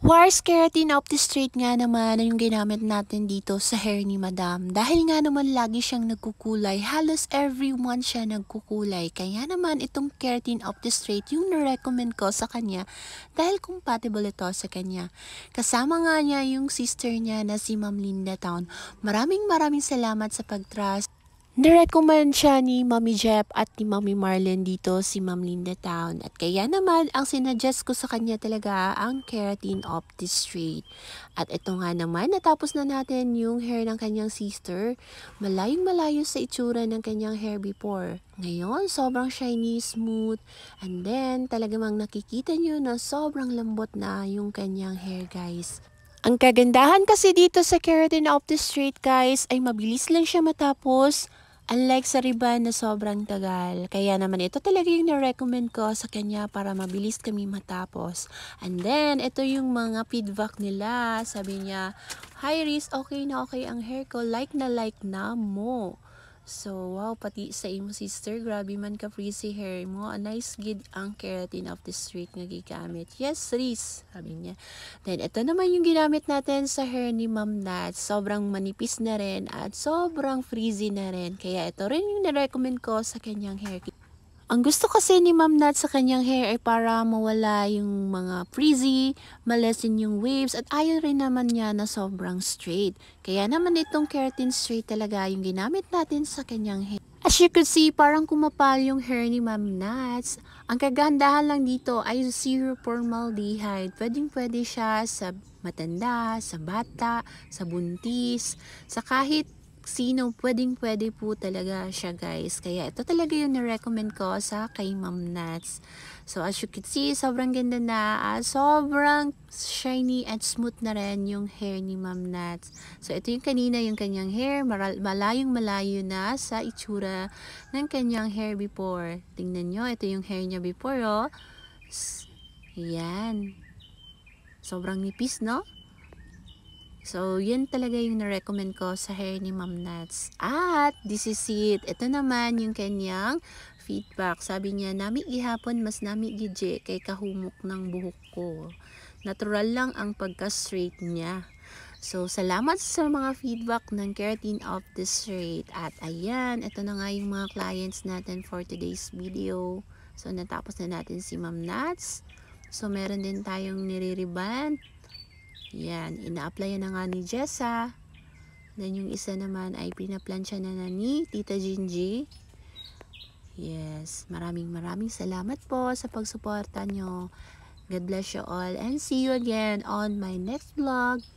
Wires keratin up the straight nga naman yung ginamit natin dito sa hair ni Madam. Dahil nga naman lagi siyang nagkukulay, halos every month siya nagkukulay. Kaya naman itong keratin up the straight yung na-recommend ko sa kanya dahil compatible ito sa kanya. Kasama nga niya yung sister niya na si Ma'am Linda Town. Maraming salamat sa pag-trust. Nirecommend siya ni Mami Jep at ni Mami Marlene dito si Ma'am Linda Town. At kaya naman, ang sinuggest ko sa kanya talaga ang Keratin Opti Straight. At ito nga naman, natapos na natin yung hair ng kanyang sister. Malayong malayo sa itsura ng kanyang hair before. Ngayon, sobrang shiny, smooth. And then, talagang nakikita nyo na sobrang lambot na yung kanyang hair, guys. Ang kagandahan kasi dito sa Keratin Opti Straight, guys, ay mabilis lang siya matapos. Unlike sa Riban na sobrang tagal. Kaya naman ito talaga yung na-recommend ko sa kanya para mabilis kami matapos. And then, ito yung mga feedback nila. Sabi niya, "Hi Riz, okay na okay ang hair ko. Like na mo." So, wow, pati sa imo sister, grabe man ka frizzy hair mo. A nice gid ang keratin of the street nga gigamit. Yes, Riz, sabi niya. Then, ito naman yung ginamit natin sa hair ni Ma'am Nat. Sobrang manipis na rin at sobrang frizzy na rin. Kaya ito rin yung na-recommend ko sa kanyang hair. Ang gusto kasi ni Ma'am Nat sa kanyang hair ay para mawala yung mga frizzy, malessen yung waves, at ayaw rin naman niya na sobrang straight. Kaya naman itong keratin straight talaga yung ginamit natin sa kanyang hair. As you could see, parang kumapal yung hair ni Ma'am Nats. Ang kagandahan lang dito ay zero formaldehyde. Pwedeng-pwede siya sa matanda, sa bata, sa buntis, sa kahit sino, pwedeng-pwede po talaga siya, guys. Kaya ito talaga yung na-recommend ko sa kay Ma'am Nats. So, as you can see, sobrang ganda na. Sobrang shiny and smooth na rin yung hair ni Ma'am Nats. So, ito yung kanina, yung kanyang hair. Malayong malayo na sa itsura ng kanyang hair before. Tingnan nyo, ito yung hair niya before, oh. Yan. Sobrang nipis, no? So, yan talaga yung na-recommend ko sa hair ni Ma'am Nats. At, this is it. Ito naman yung kanyang feedback. Sabi niya, "Nami ihapon, mas nami gidje kay kahumok ng buhok ko. Natural lang ang pagka-straight niya." So, salamat sa mga feedback ng Keratin of the Straight. At ayan, ito na nga yung mga clients natin for today's video. So, natapos na natin si Ma'am Nats. So, meron din tayong nire-reband. Yan, ina-applyan na nga ni Jessa. Then yung isa naman ay pinaplansya na ni Tita Gingy. Yes, maraming salamat po sa pagsuporta nyo. God bless you all and see you again on my next vlog.